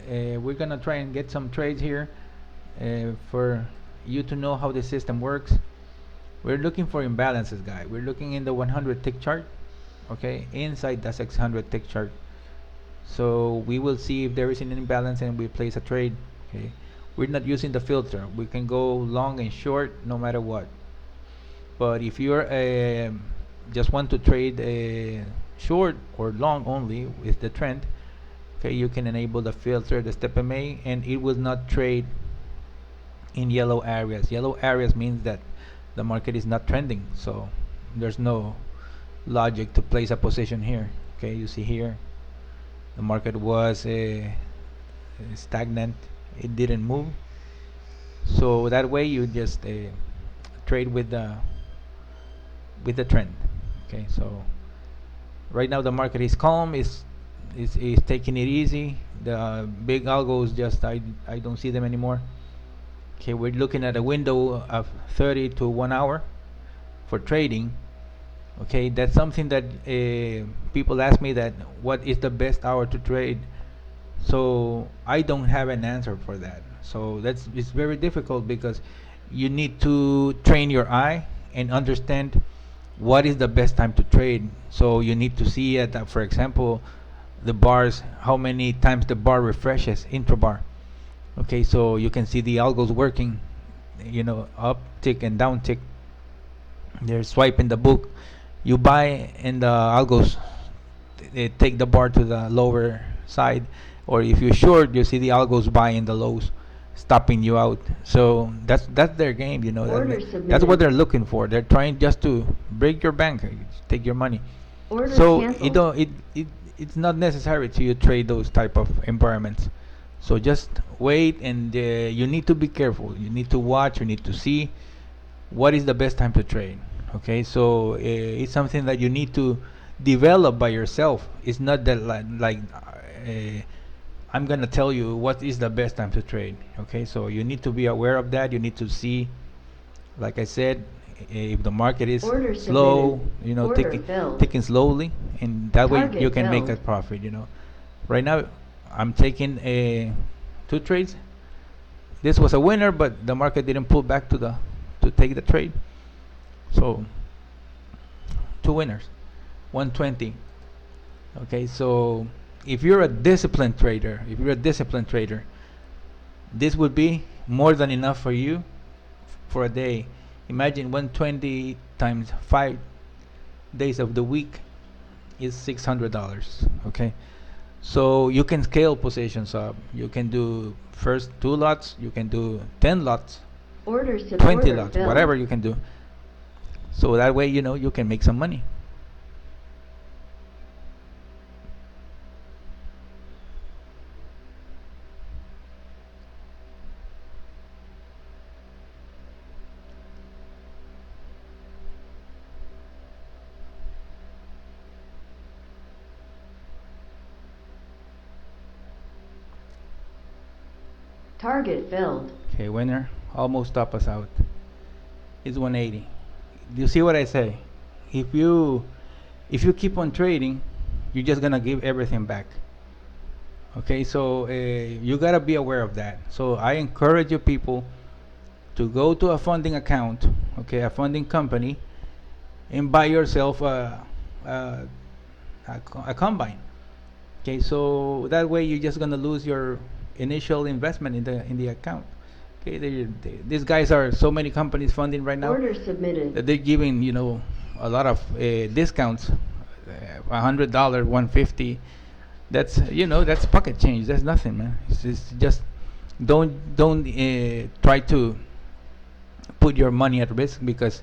we're gonna try and get some trades here for you to know how the system works. We're looking for imbalances, guy. We're looking in the 100 tick chart, okay, inside the 600 tick chart. So we will see if there is an imbalance and we place a trade. Okay, we're not using the filter. We can go long and short no matter what. But if you're just want to trade short or long only with the trend, okay, you can enable the filter, the step MA, and it will not trade in yellow areas. Yellow areas means that the market is not trending, so there's no logic to place a position here. Okay, you see here the market was stagnant, it didn't move, so that way you just trade with the trend. Okay, so right now the market is calm, is taking it easy. The big algos just I don't see them anymore. Okay, we're looking at a window of 30 to 1 hour for trading. Okay, that's something that people ask me, that what is the best hour to trade. So I don't have an answer for that. So it's very difficult, because you need to train your eye and understand what is the best time to trade. So you need to see it, for example, the bars, how many times the bar refreshes, intrabar. Okay, so you can see the algos working, up tick and down tick. They're swiping the book. You buy and the algos they take the bar to the lower side, or if you're short, you see the algos buying the lows, stopping you out. So that's their game, that's what they're looking for. They're trying just to break your bank, take your money. So it's not necessary to you trade those type of environments. So just wait, and you need to be careful. You need to watch. You need to see what is the best time to trade. Okay, so it's something that you need to develop by yourself. It's not that like I'm gonna tell you what is the best time to trade. Okay, so you need to be aware of that. You need to see, like I said, if the market is slow, ticking slowly, and that way you can make a profit. Right now I'm taking 2 trades. This was a winner, but the market didn't pull back to take the trade. So 2 winners, 120. Okay, so if you're a disciplined trader, this would be more than enough for you for a day. Imagine 120 times 5 days of the week is $600. Okay, so you can scale positions up. You can do first 2 lots, you can do 10 lots, 20 lots, whatever you can do. So that way, you can make some money. Target filled. Okay, winner, almost stop us out. It's 180. Do you see what I say? If you keep on trading, you're just gonna give everything back. Okay, so you gotta be aware of that. So I encourage you people to go to a funding account, okay, a funding company, and buy yourself a combine. Okay, so that way you're just gonna lose your initial investment in the account. Okay, these guys are so many companies funding right now Order submitted. that they're giving a lot of discounts, $100, $150. That's pocket change. That's nothing, man. It's just don't try to put your money at risk, because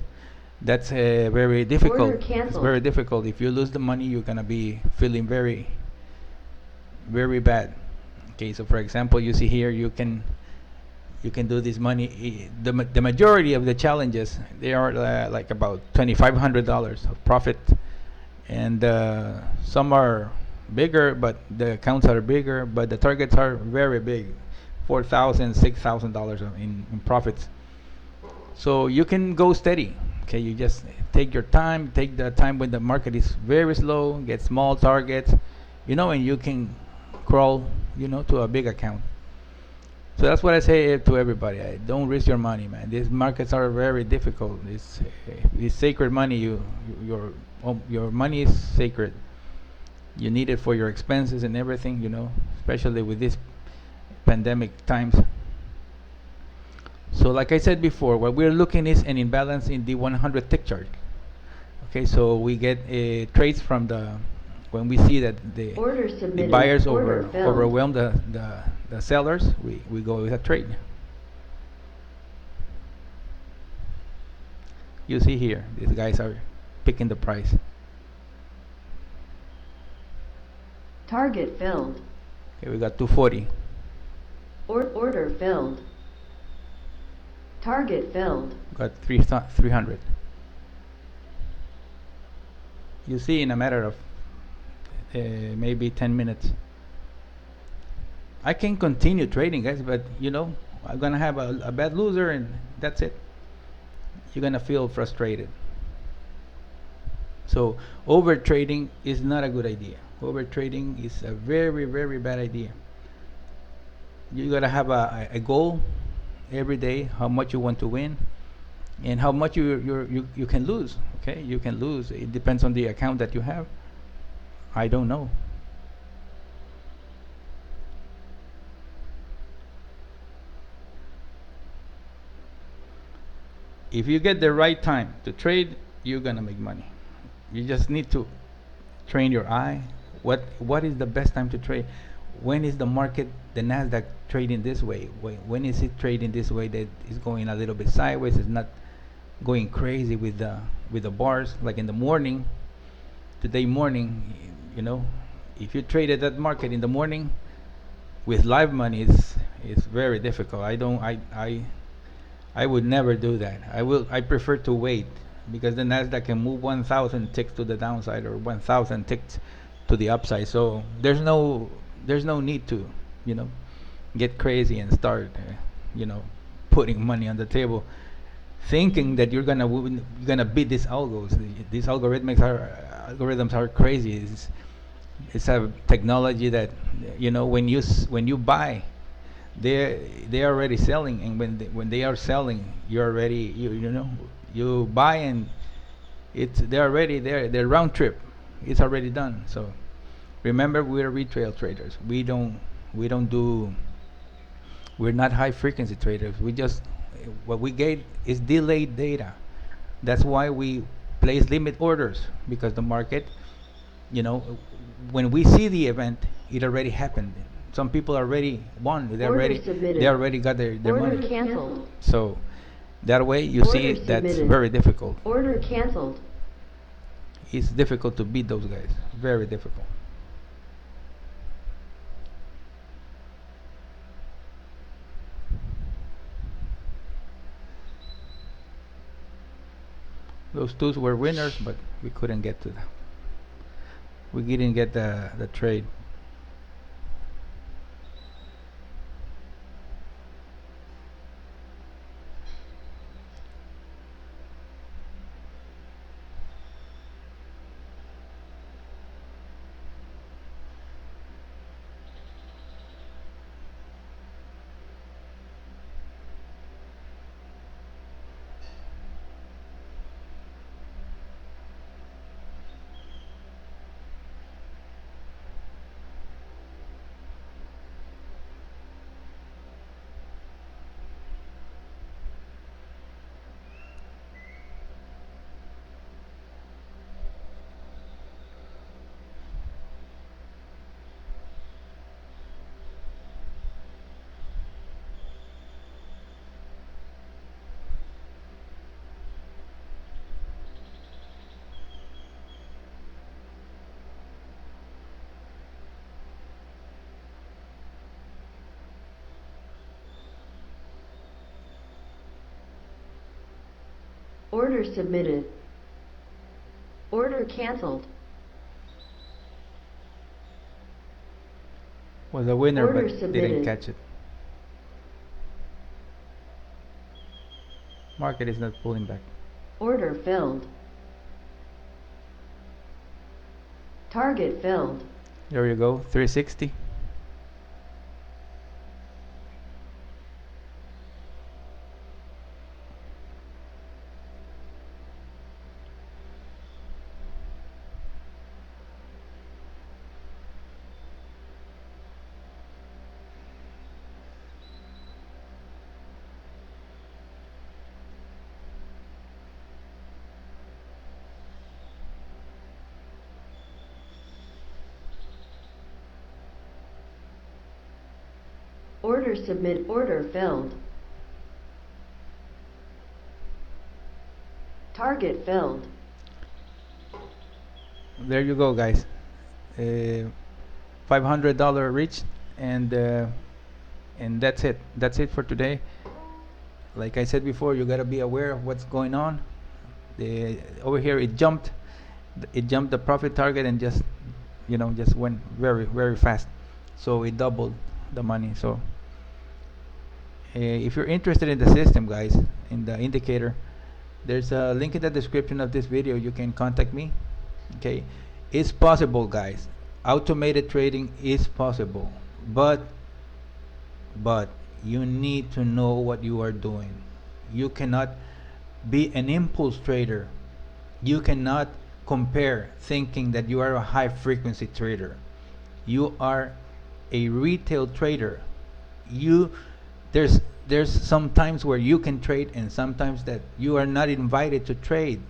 that's very difficult. It's very difficult. If you lose the money, you're gonna be feeling very, very bad. Okay, so for example, you see here you can do this money. The majority of the challenges, they are like about $2,500 of profit, and some are bigger, but the accounts are bigger, but the targets are very big, $4,000, $6,000 in profits. So you can go steady. Okay, you just take your time, take the time when the market is very slow, get small targets, and you can crawl to a big account. So that's what I say to everybody. Don't risk your money, man. These markets are very difficult. It's sacred money. Your money is sacred. You need it for your expenses and everything. Especially with these pandemic times. So like I said before, what we're looking is an imbalance in the 100 tick chart. Okay, so we get trades from when we see that the Order the submitted. buyers Order filled. overwhelm the sellers, we go with a trade. You see here, these guys are picking the price. Target filled. Okay, we got 240. Order filled. Target filled. Got 300. You see, in a matter of maybe 10 minutes, I can continue trading, guys, but I'm gonna have a bad loser, and that's it. You're gonna feel frustrated. So over trading is not a good idea. Over trading is a very, very bad idea. You gotta have a goal every day, how much you want to win, and how much you can lose. Okay, you can lose. It depends on the account that you have. I don't know. If you get the right time to trade, you're gonna make money. You just need to train your eye. What is the best time to trade? When is the market, the NASDAQ, trading this way? When is it trading this way that is going a little bit sideways? It's not going crazy with the bars like in the morning. Today morning, if you traded that market in the morning with live money, it's very difficult. I would never do that. I prefer to wait because the Nasdaq can move 1,000 ticks to the downside or 1,000 ticks to the upside. So there's no need to, you know, get crazy and start, you know, putting money on the table, thinking that you're gonna beat these algos. These algorithms are crazy. It's a technology that, when you buy, they're already selling, and when they are selling, you're already you buy, and they're already there. Their round trip, it's already done. So remember, we're retail traders. We don't do. We're not high frequency traders. What we get is delayed data. That's why we place limit orders, because the market, you know, when we see the event, it already happened. Some people already won. They already got their Order money. canceled. So that way you Order see that's submitted. very difficult. Order canceled. It's difficult to beat those guys. Very difficult. Those twos were winners, but we couldn't get to them. We didn't get the trade. Order submitted. Order canceled. Was a winner, Order but didn't submitted. catch it. Market is not pulling back. Order filled. Target filled. There you go, 360. Order submit. Order filled. Target filled. There you go, guys. $500 reached, and that's it. That's it for today. Like I said before, you gotta be aware of what's going on. Over here, it jumped the profit target and just, just went very, very fast. So it doubled the money. So if you're interested in the system, guys, in the indicator, there's a link in the description of this video. You can contact me. Okay, it's possible, guys. Automated trading is possible, but you need to know what you are doing. You cannot be an impulse trader. You cannot compare thinking that you are a high frequency trader. You are a retail trader. You there's some times where you can trade and sometimes that you are not invited to trade.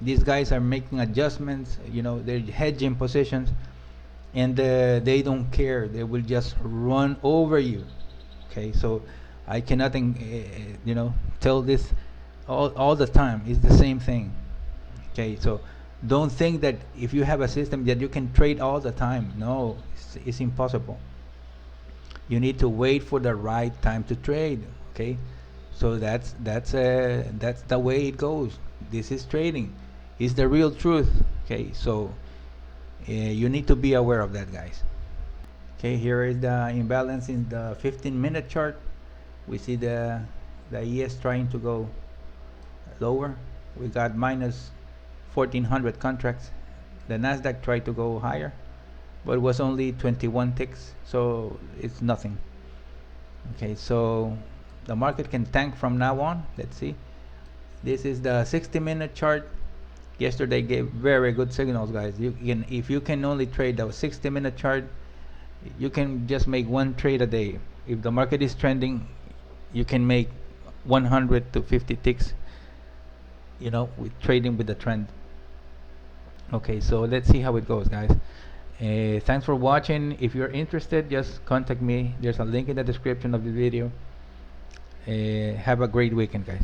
These guys are making adjustments, they're hedging positions, and they don't care. They will just run over you. Okay, so I cannot tell this all the time. It's the same thing. Okay, so don't think that if you have a system that you can trade all the time. No, it's impossible. You need to wait for the right time to trade. Okay, so that's the way it goes. This is trading. It's the real truth. Okay, so you need to be aware of that, guys. Okay, here is the imbalance in the 15-minute chart. We see the ES trying to go lower. We got minus 1400 contracts. The NASDAQ tried to go higher, but it was only 21 ticks, so it's nothing. Okay, so the market can tank from now on. Let's see. This is the 60-minute chart. Yesterday gave very good signals, guys. If you can only trade the 60-minute chart, you can just make one trade a day. If the market is trending, you can make 100 to 50 ticks, with trading with the trend. Okay, so let's see how it goes, guys. Thanks for watching. If you're interested, just contact me. There's a link in the description of the video. Have a great weekend, guys.